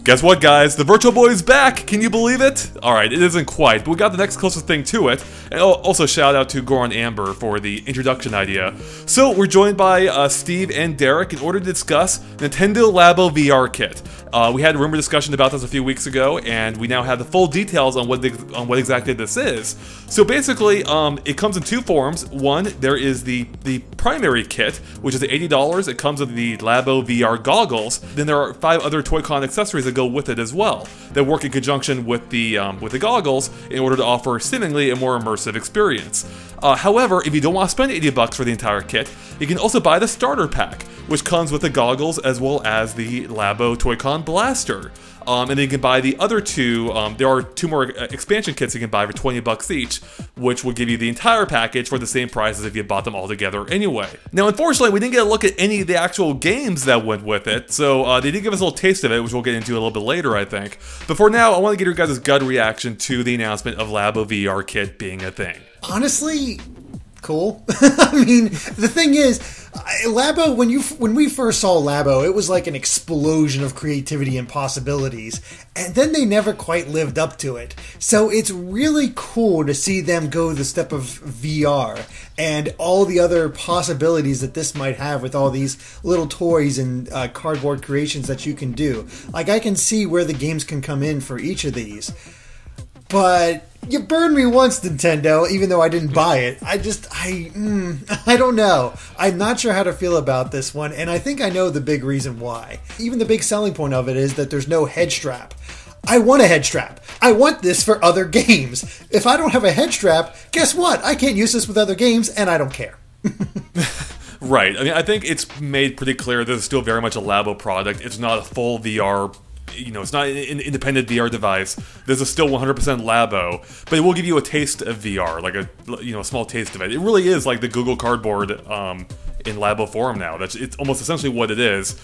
Guess what, guys? The Virtual Boy is back! Can you believe it? Alright, it isn't quite, but we got the next closest thing to it. And also shout out to Goran Amber for the introduction idea. So, we're joined by Steve and Derek in order to discuss Nintendo Labo VR Kit. We had a rumor discussion about this a few weeks ago, and we now have the full details on what exactly this is. So basically, it comes in two forms. One, there is the primary kit, which is $80. It comes with the Labo VR goggles. Then there are 5 other Toy-Con accessories that go with it as well, that work in conjunction with the goggles in order to offer seemingly a more immersive experience. However, if you don't want to spend $80 for the entire kit, you can also buy the starter pack, which comes with the goggles as well as the Labo Toy-Con blaster. And then you can buy the other two. There are 2 more expansion kits you can buy for $20 each, which will give you the entire package for the same price as if you bought them all together anyway. Now, unfortunately, we didn't get a look at any of the actual games that went with it, so they did give us a little taste of it, which we'll get into a little bit later, I think. But for now, I want to get your guys' gut reaction to the announcement of Labo VR Kit being a thing. Honestly, cool. I mean, the thing is, Labo, when we first saw Labo, it was like an explosion of creativity and possibilities, and then they never quite lived up to it. So it's really cool to see them go the step of VR and all the other possibilities that this might have with all these little toys and cardboard creations that you can do. Like, I can see where the games can come in for each of these. But you burned me once, Nintendo, even though I didn't buy it. I don't know. I'm not sure how to feel about this one, and I think I know the big reason why. Even the big selling point of it is that there's no head strap. I want a head strap. I want this for other games. If I don't have a head strap, guess what? I can't use this with other games, and I don't care. Right. I mean, I think it's made pretty clear this is still very much a Labo product. It's not a full VR. It's not an independent VR device. This is still 100% Labo, but it will give you a taste of VR, like a small taste of it. It really is like the Google Cardboard in Labo form now. It's almost essentially what it is,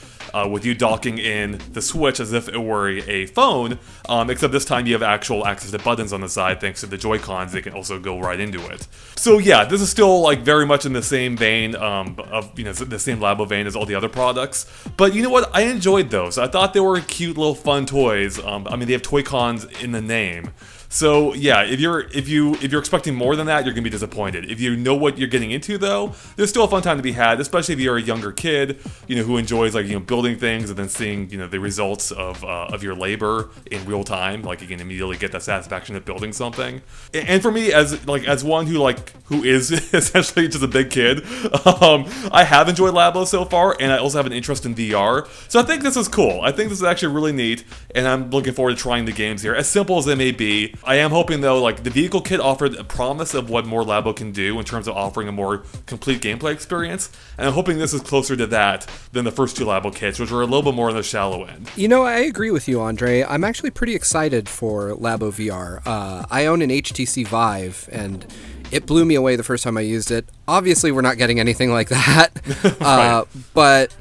with you docking in the Switch as if it were a phone, except this time you have actual access to buttons on the side thanks to the Joy-Cons. They can also go right into it. So yeah, this is still like very much in the same vein of the same Labo vein as all the other products. But you know what? I enjoyed those. I thought they were cute little fun toys. I mean, they have Toy-Cons in the name. So yeah, if you're expecting more than that, you're gonna be disappointed. If you know what you're getting into, though, there's still a fun time to be had, especially if you're a younger kid, who enjoys building things and then seeing the results of your labor in real time. Like, you can immediately get that satisfaction of building something. And for me, as one who is essentially just a big kid, I have enjoyed Labo so far, and I also have an interest in VR. So I think this is cool. I think this is actually really neat, and I'm looking forward to trying the games here, as simple as they may be. I am hoping, though, like, the vehicle kit offered a promise of what more Labo can do in terms of offering a more complete gameplay experience, and I'm hoping this is closer to that than the first 2 Labo kits, which were a little bit more on the shallow end. I agree with you, Andre. I'm actually pretty excited for Labo VR. I own an HTC Vive, and it blew me away the first time I used it. Obviously, we're not getting anything like that, Right. But,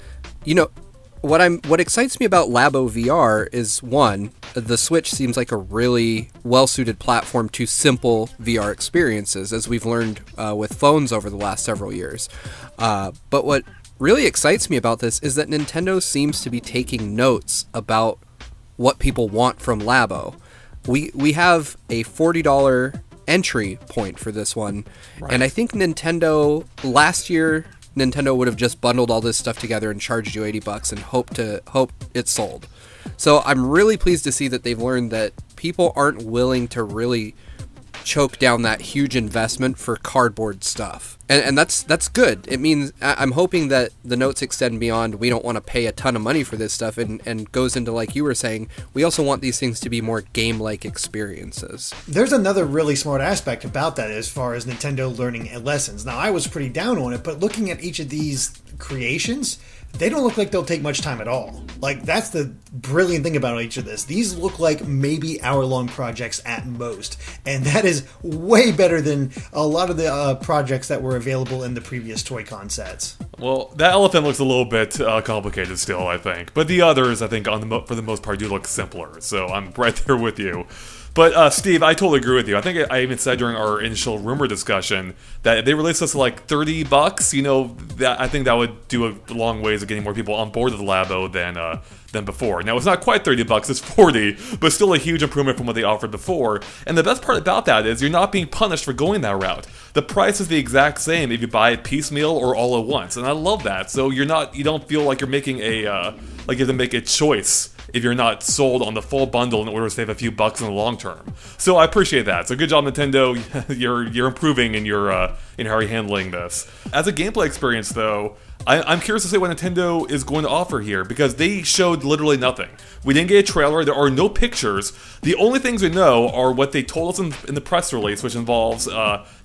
what excites me about Labo VR is, one, the Switch seems like a really well-suited platform to simple VR experiences, as we've learned with phones over the last several years. But what really excites me about this is that Nintendo seems to be taking notes about what people want from Labo. We have a $40 entry point for this one, right. And I think last year Nintendo would have just bundled all this stuff together and charged you $80 and hope it sold. So I'm really pleased to see that they've learned that people aren't willing to really choke down that huge investment for cardboard stuff. And that's good. It means I'm hoping that the notes extend beyond we don't want to pay a ton of money for this stuff and goes into, like you were saying, we also want these things to be more game-like experiences. There's another really smart aspect about that as far as Nintendo learning lessons. Now, I was pretty down on it, but looking at each of these creations, they don't look like they'll take much time at all. Like, that's the brilliant thing about each of this. These look like maybe hour-long projects at most, and that is way better than a lot of the projects that were available in the previous Toy-Con sets. Well, that elephant looks a little bit complicated still, I think. But the others, I think, for the most part, do look simpler. So I'm right there with you. But Steve, I totally agree with you. I think I even said during our initial rumor discussion that if they released this at like $30, I think that would do a long ways of getting more people on board with the Labo than than before. Now, it's not quite $30, it's 40, but still a huge improvement from what they offered before. And the best part about that is you're not being punished for going that route. The price is the exact same if you buy it piecemeal or all at once, and I love that. So you don't feel like you're making like you have to make a choice if you're not sold on the full bundle in order to save a few bucks in the long term. So I appreciate that. So good job, Nintendo. You're improving in your in how you're handling this. As a gameplay experience, though, I'm curious to see what Nintendo is going to offer here, because they showed literally nothing. We didn't get a trailer, there are no pictures. The only things we know are what they told us in the press release, which involves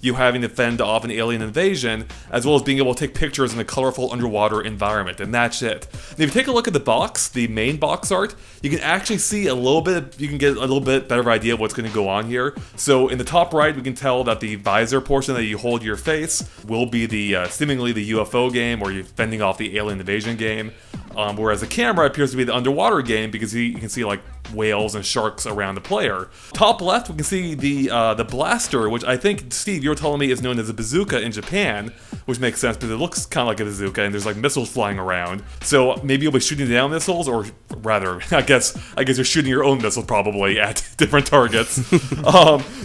you having to fend off an alien invasion, as well as being able to take pictures in a colorful underwater environment, and that's it. And if you take a look at the box, the main box art, you can actually see a little bit, you can get a little bit better idea of what's going to go on here. So in the top right, we can tell that the visor portion that you hold to your face will be the seemingly the UFO game, or you're fending off the alien invasion game. Whereas the camera appears to be the underwater game, because you can see like whales and sharks around the player. Top left, we can see the blaster, which I think, Steve, you were telling me is known as a bazooka in Japan, which makes sense because it looks kind of like a bazooka and there's like missiles flying around. So maybe you'll be shooting down missiles, or rather, I guess you're shooting your own missiles probably at different targets.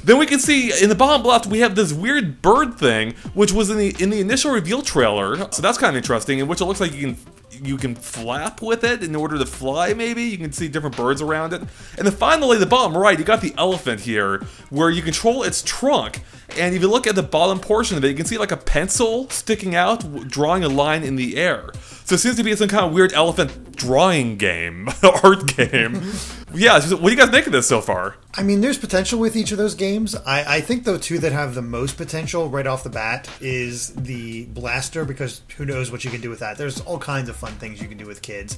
Then we can see in the bottom left we have this weird bird thing, which was in the initial reveal trailer. So that's kind of interesting, in which it looks like you can flap with it in order to fly, maybe. You can see different birds around it. And then finally, the bottom right, you got the elephant here, where you control its trunk. And if you look at the bottom portion of it, you can see like a pencil sticking out, drawing a line in the air. So it seems to be some kind of weird elephant drawing game, art game. Yeah, so what do you guys think of this so far? I mean, there's potential with each of those games. I think the two that have the most potential right off the bat is the blaster, because who knows what you can do with that. There's all kinds of fun things you can do with kids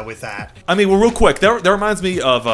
with that. I mean, well, real quick, that reminds me of,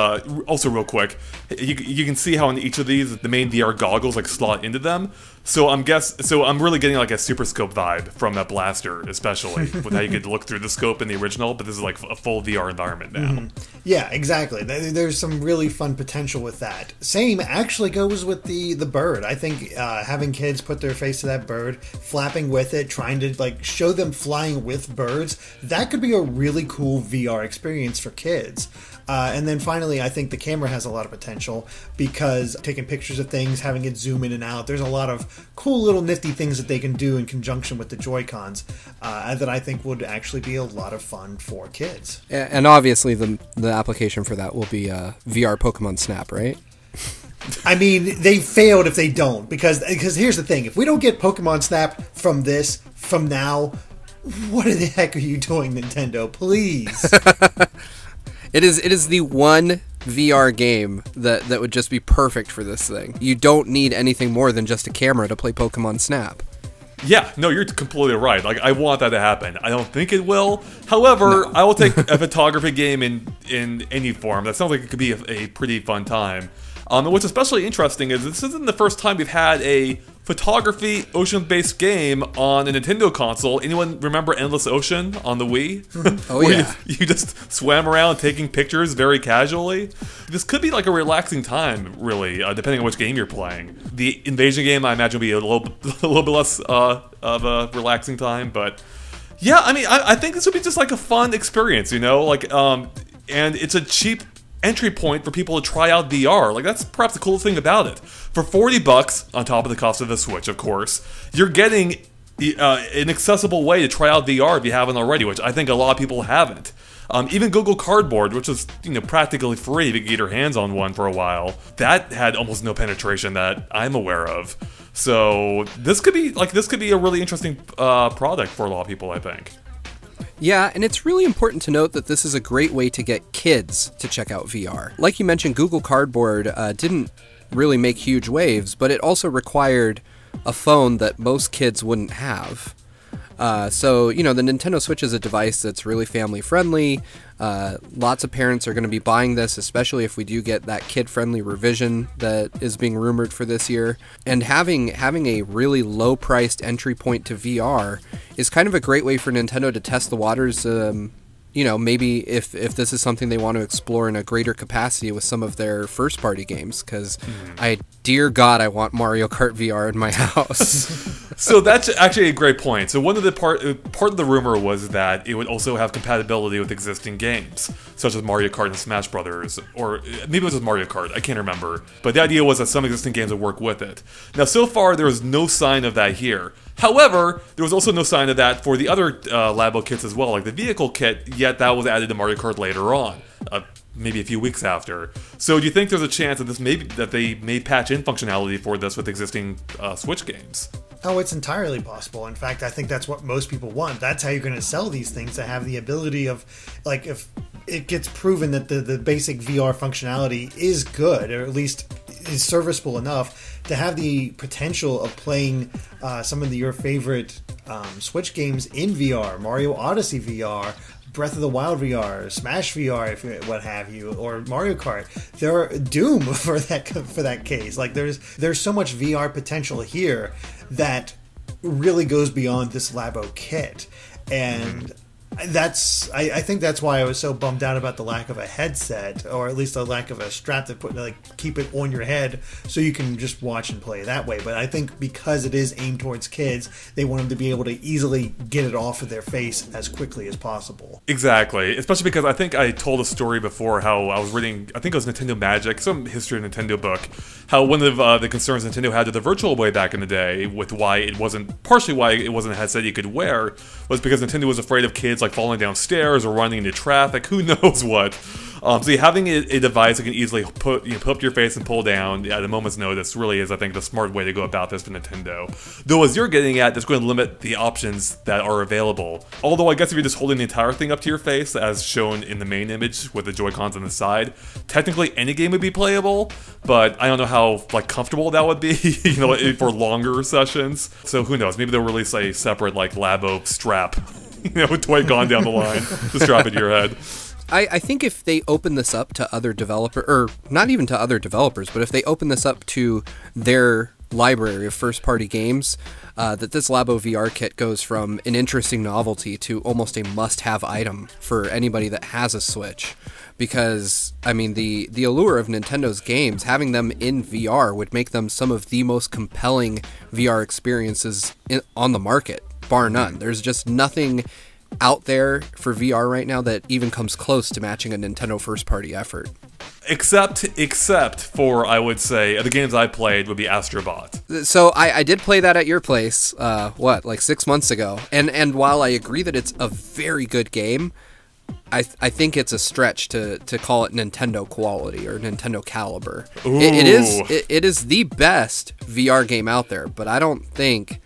also real quick, you can see how in each of these, the main VR goggles like slot into them. So I'm really getting like a Super Scope vibe from that blaster, especially with how you could look through the scope in the original, but this is like a full VR environment now. Mm-hmm. Yeah, exactly. There's some really fun potential with that. Same actually goes with the bird. I think having kids put their face to that bird, flapping with it, trying to like show them flying with birds, that could be a really cool VR experience for kids. And then finally, I think the camera has a lot of potential, because taking pictures of things, having it zoom in and out, there's a lot of cool little nifty things that they can do in conjunction with the Joy-Cons that I think would actually be a lot of fun for kids. And obviously the application for that will be VR Pokemon Snap, right? I mean, they failed if they don't, because here's the thing. If we don't get Pokemon Snap from now, what the heck are you doing, Nintendo? Please. It is the one VR game that would just be perfect for this thing. You don't need anything more than just a camera to play Pokemon Snap. Yeah, no, you're completely right. Like, I want that to happen. I don't think it will. However, no. I will take a photography game in any form. That sounds like it could be a pretty fun time. And what's especially interesting is this isn't the first time we've had a photography ocean-based game on a Nintendo console. Anyone remember Endless Ocean on the Wii? Oh yeah. You just swam around taking pictures very casually. This could be like a relaxing time, really, depending on which game you're playing. The Invasion game, I imagine, will be a little bit less of a relaxing time, but yeah, I mean, I think this would be just like a fun experience, you know, like, and it's a cheap entry point for people to try out VR. Like, that's perhaps the coolest thing about it. For $40, on top of the cost of the Switch, of course, you're getting an accessible way to try out VR if you haven't already, which I think a lot of people haven't. Even Google Cardboard, which is practically free if you can get your hands on one for a while, that had almost no penetration that I'm aware of. So this could be a really interesting product for a lot of people, I think. Yeah, and it's really important to note that this is a great way to get kids to check out VR. Like you mentioned, Google Cardboard didn't really make huge waves, but it also required a phone that most kids wouldn't have. So, the Nintendo Switch is a device that's really family-friendly. Lots of parents are going to be buying this, especially if we do get that kid-friendly revision that is being rumored for this year. And having a really low-priced entry point to VR is kind of a great way for Nintendo to test the waters, maybe if this is something they want to explore in a greater capacity with some of their first-party games, because dear God, I want Mario Kart VR in my house. So that's actually a great point. So one of the part of the rumor was that it would also have compatibility with existing games, such as Mario Kart and Smash Brothers, or maybe it was just Mario Kart, I can't remember. But the idea was that some existing games would work with it. Now, so far, there was no sign of that here. However, there was also no sign of that for the other Labo kits as well, like the vehicle kit, yet that was added to Mario Kart later on, maybe a few weeks after. So do you think there's a chance that they may patch in functionality for this with existing Switch games? Oh, it's entirely possible. In fact, I think that's what most people want. That's how you're going to sell these things, to have the ability of, like, if it gets proven that the basic VR functionality is good, or at least is serviceable enough, to have the potential of playing some of your favorite Switch games in VR, Mario Odyssey VR, Breath of the Wild VR, Smash VR, if what have you, or Mario Kart. They're doomed for that case. Like, there's so much VR potential here that really goes beyond this Labo kit, and I think that's why I was so bummed out about the lack of a headset, or at least the lack of a strap to keep it on your head so you can just watch and play that way. But I think because it is aimed towards kids, they want them to be able to easily get it off of their face as quickly as possible. Exactly, especially because I think I told a story before how I was reading, I think it was Nintendo Magic, some history of Nintendo book, how one of the concerns Nintendo had with the Virtual Boy back in the day, with partially why it wasn't a headset you could wear, was because Nintendo was afraid of kids like falling downstairs or running into traffic, who knows what. So having a device that can easily put up to your face and pull down at a moment's notice really is, I think, the smart way to go about this for Nintendo. Though, as you're getting at, that's going to limit the options that are available. Although, I guess if you're just holding the entire thing up to your face, as shown in the main image with the Joy-Cons on the side, technically any game would be playable, but I don't know how comfortable that would be, for longer sessions. So who knows? Maybe they'll release a separate Labo strap, toy gone down the line to strap it to your head. I think if they open this up to other developers, or not even to other developers, but if they open this up to their library of first-party games, that this Labo VR kit goes from an interesting novelty to almost a must-have item for anybody that has a Switch. Because, I mean, the allure of Nintendo's games, having them in VR would make them some of the most compelling VR experiences on the market, bar none. There's just nothing out there for VR right now that even comes close to matching a Nintendo first-party effort. Except for, I would say, the games I played would be Astrobot. So I did play that at your place, 6 months ago. And while I agree that it's a very good game, I think it's a stretch to call it Nintendo quality or Nintendo caliber. It is the best VR game out there, but I don't think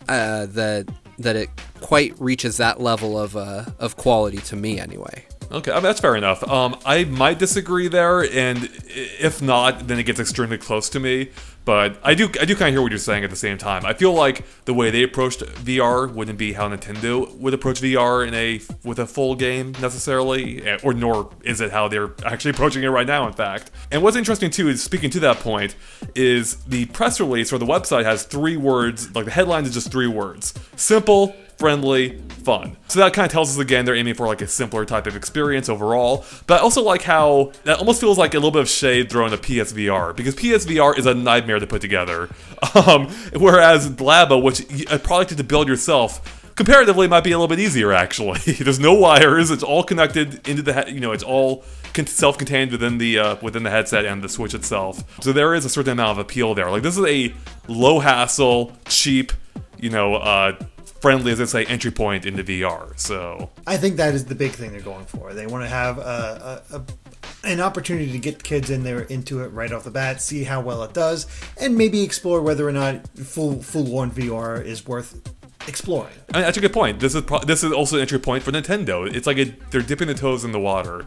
that it quite reaches that level of quality to me anyway. Okay, I mean, that's fair enough. I might disagree there, and if not, then it gets extremely close to me. But I do kind of hear what you're saying at the same time. I feel like the way they approached VR wouldn't be how Nintendo would approach VR with a full game necessarily, or nor is it how they're actually approaching it right now, in fact. And what's interesting too is, speaking to that point, is the press release or the website has 3 words, the headline is just 3 words: simple, friendly, fun. So that kind of tells us again they're aiming for a simpler type of experience overall. But I also like how that almost feels like a little bit of shade thrown at PSVR, because PSVR is a nightmare to put together. Whereas Labo, which a product to build yourself, comparatively might be a little bit easier actually. There's no wires, it's all connected into the it's all self-contained within the headset and the Switch itself. So there is a certain amount of appeal there. This is a low hassle, cheap, friendly, as I say, entry point into VR. So I think that is the big thing they're going for. They want to have an opportunity to get kids into it right off the bat, see how well it does, and maybe explore whether or not full-on VR is worth exploring. I mean, that's a good point. This is also an entry point for Nintendo. It's they're dipping the toes in the water.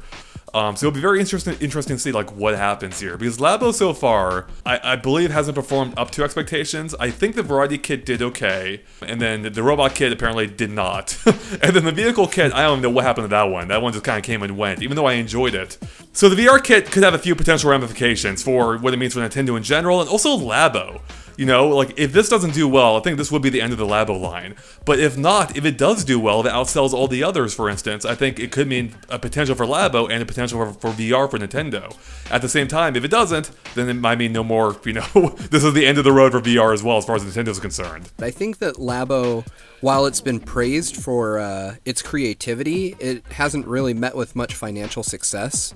So it'll be very interesting to see what happens here, because Labo so far, I believe, hasn't performed up to expectations. I think the Variety Kit did okay, and then the Robot Kit apparently did not. And then the Vehicle Kit, I don't know what happened to that one. That one just kind of came and went, even though I enjoyed it. So the VR Kit could have a few potential ramifications for what it means for Nintendo in general, and also Labo. You know, like, if this doesn't do well, I think this would be the end of the Labo line. But if not, if it does do well, if it outsells all the others, for instance, I think it could mean a potential for Labo and a potential for VR for Nintendo. At the same time, if it doesn't, then it might mean no more, you know, this is the end of the road for VR as well, as far as Nintendo's concerned. I think that Labo, while it's been praised for its creativity, it hasn't really met with much financial success.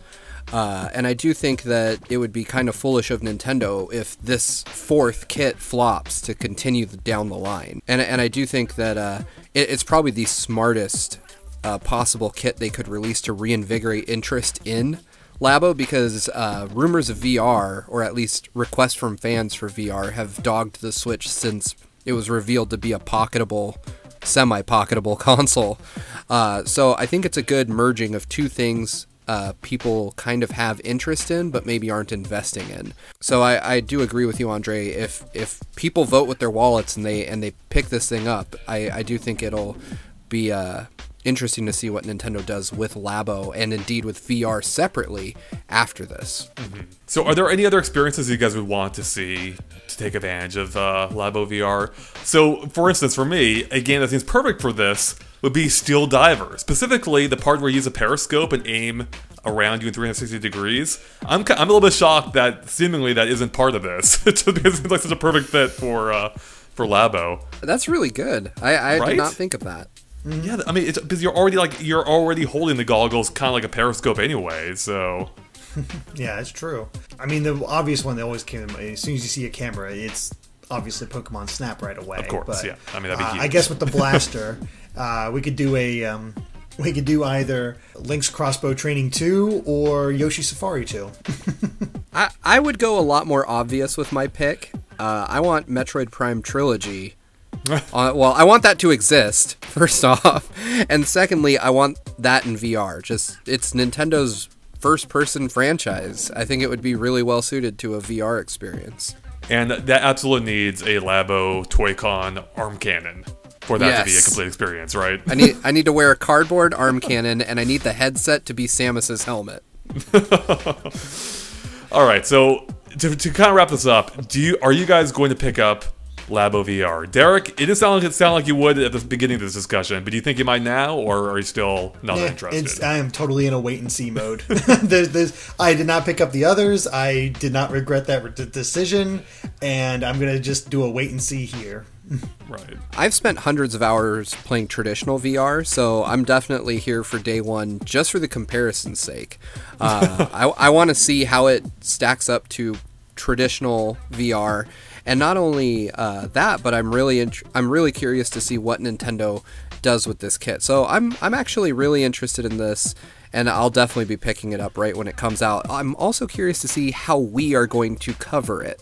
And I do think that it would be kind of foolish of Nintendo if this fourth kit flops to continue down the line. And I do think that it's probably the smartest possible kit they could release to reinvigorate interest in Labo, because rumors of VR, or at least requests from fans for VR, have dogged the Switch since it was revealed to be a pocketable, semi-pocketable console. So I think it's a good merging of two things people kind of have interest in, but maybe aren't investing in. So I do agree with you, Andre. If people vote with their wallets and they pick this thing up, I do think it'll be interesting to see what Nintendo does with Labo and indeed with VR separately after this. Mm-hmm. So are there any other experiences you guys would want to see to take advantage of Labo VR? So, for instance, for me, a game that seems perfect for this would be Steel Diver. Specifically, the part where you use a periscope and aim around you in 360 degrees. I'm a little bit shocked that seemingly that isn't part of this. Just because it seems like such a perfect fit for Labo. That's really good. I Right? did not think of that. Yeah, I mean, it's because you're already holding the goggles kind of like a periscope anyway, so. Yeah, it's true. I mean, the obvious one that always came to mind, as soon as you see a camera, it's obviously Pokemon Snap right away. Of course, but, yeah. I mean, that'd be huge. I guess with the blaster, we could do we could do either Link's Crossbow Training 2 or Yoshi Safari 2. I would go a lot more obvious with my pick. I want Metroid Prime Trilogy. Well, I want that to exist, first off. And secondly, I want that in VR. It's Nintendo's first-person franchise. I think it would be really well-suited to a VR experience. And that absolutely needs a Labo Toy-Con arm cannon for that to be a complete experience, right? I need to wear a cardboard arm cannon, and I need the headset to be Samus's helmet. All right, so to kind of wrap this up, are you guys going to pick up Labo VR? Derek, it didn't sound like you would at the beginning of this discussion, but do you think you might now, or are you still not interested? I am totally in a wait-and-see mode. I did not pick up the others. I did not regret that decision, and I'm going to just do a wait-and-see here. Right. I've spent hundreds of hours playing traditional VR, so I'm definitely here for day one just for the comparison's sake. I want to see how it stacks up to traditional VR. And not only that, but I'm really curious to see what Nintendo does with this kit. So I'm actually really interested in this, and I'll definitely be picking it up right when it comes out. I'm also curious to see how we are going to cover it,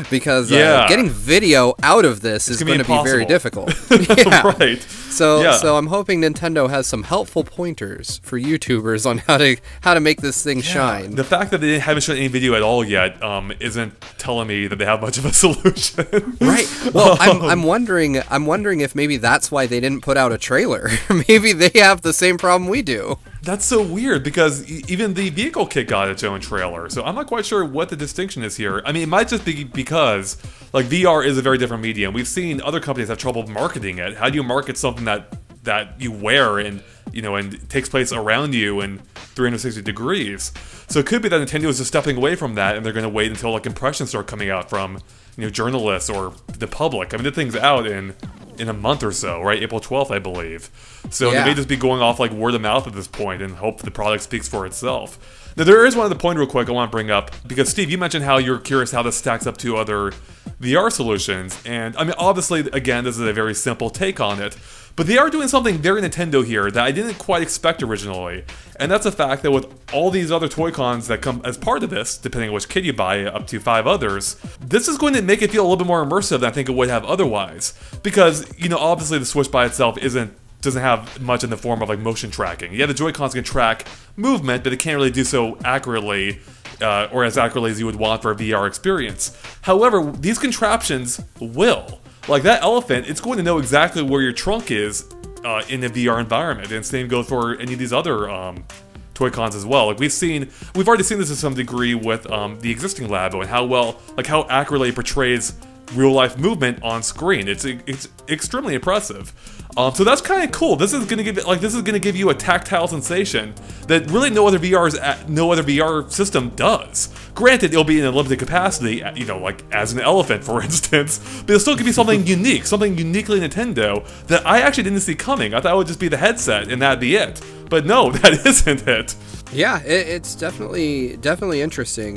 because getting video out of this is going to be very difficult. Yeah. Right. So I'm hoping Nintendo has some helpful pointers for YouTubers on how to make this thing shine. The fact that they haven't shown any video at all yet isn't telling me that they have much of a solution. Right. Well, I'm wondering if maybe that's why they didn't put out a trailer. Maybe they have the same problem we do. That's so weird, because even the vehicle kit got its own trailer, so I'm not quite sure what the distinction is here. I mean, it might just be because, like, VR is a very different medium. We've seen other companies have trouble marketing it. How do you market something that you wear and, you know, and takes place around you in 360 degrees? So it could be that Nintendo is just stepping away from that, and they're going to wait until, like, impressions start coming out from, you know, journalists or the public. I mean, the thing's out in a month or so, right? April 12th, I believe. So they may just be going off like word of mouth at this point and hope the product speaks for itself. Now, there is one other point real quick I want to bring up, because Steve, you mentioned how you're curious how this stacks up to other VR solutions. And I mean, obviously, again, this is a very simple take on it, but they are doing something very Nintendo here that I didn't quite expect originally. And that's the fact that with all these other Toy-Cons that come as part of this, depending on which kit you buy, up to 5 others, this is going to make it feel a little bit more immersive than I think it would have otherwise. Because, you know, obviously the Switch by itself doesn't have much in the form of like motion tracking. Yeah, the Joy-Cons can track movement, but it can't really do so accurately, or as accurately as you would want for a VR experience. However, these contraptions will. Like that elephant, it's going to know exactly where your trunk is in a VR environment, and same goes for any of these other Toy-Cons as well. Like we've already seen this to some degree with the existing Labo and how accurately it portrays real-life movement on screen. It's extremely impressive. So that's kind of cool. This is gonna give you a tactile sensation that really no other VR system does. Granted, it'll be in a limited capacity, you know, like as an elephant, for instance, but it'll still give you something unique, something uniquely Nintendo that I actually didn't see coming. I thought it would just be the headset and that'd be it. But no, that isn't it. Yeah, it's definitely interesting.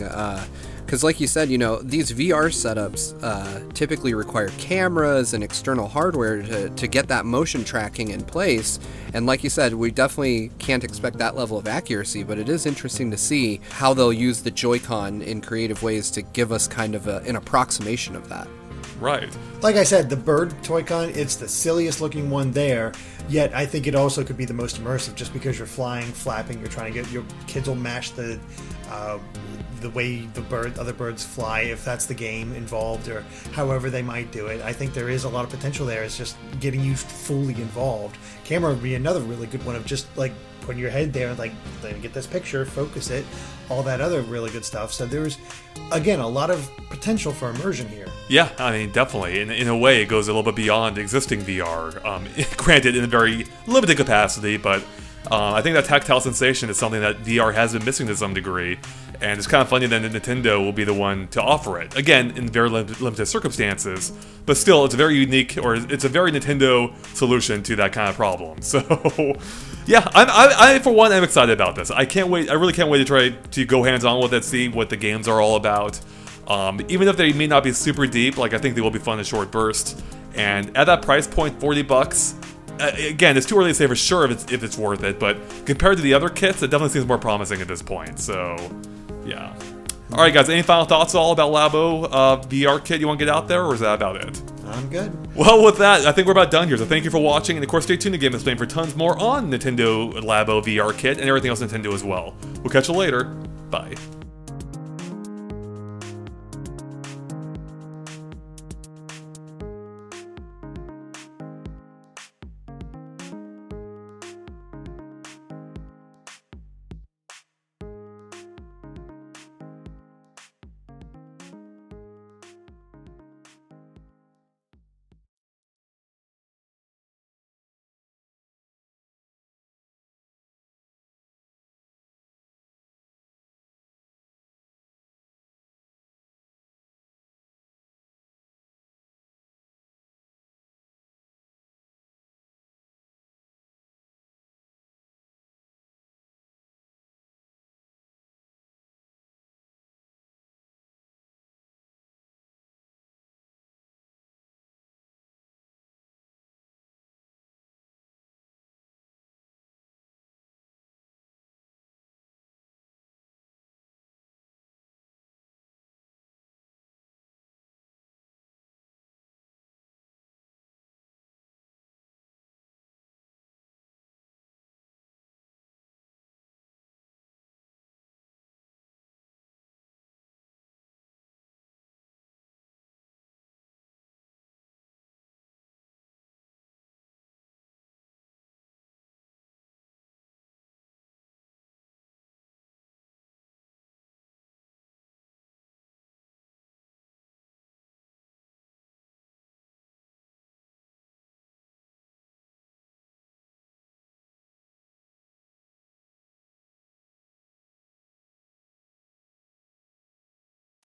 Because like you said, you know, these VR setups typically require cameras and external hardware to get that motion tracking in place. And like you said, we definitely can't expect that level of accuracy, but it is interesting to see how they'll use the Joy-Con in creative ways to give us kind of an approximation of that. Right. Like I said, the bird Toy-Con, it's the silliest looking one there, yet I think it also could be the most immersive just because you're flying, flapping, you're trying to get, your kids will match the way the other birds fly, if that's the game involved, or however they might do it. I think there is a lot of potential there. It's just getting you fully involved. Camera would be another really good one of just like putting your head there and like, let me get this picture, focus it, all that other really good stuff. So there's, again, a lot of potential for immersion here. Yeah, I mean, definitely. In a way, it goes a little bit beyond existing VR. Granted, in a very limited capacity, but I think that tactile sensation is something that VR has been missing to some degree, and it's kind of funny that Nintendo will be the one to offer it. Again, in very limited circumstances, but still, it's a very unique, or it's a very Nintendo solution to that kind of problem. So, yeah, I for one, am excited about this. I can't wait. I really can't wait to try to go hands-on with it, see what the games are all about. Even if they may not be super deep, like I think they will be fun in short bursts. And at that price point, $40. Again, it's too early to say for sure if it's worth it, but compared to the other kits, it definitely seems more promising at this point, so, yeah. Alright guys, any final thoughts at all about Labo VR kit you want to get out there, or is that about it? I'm good. Well, with that, I think we're about done here, so thank you for watching, and of course stay tuned to GameXplain for tons more on Nintendo Labo VR kit and everything else Nintendo as well. We'll catch you later. Bye.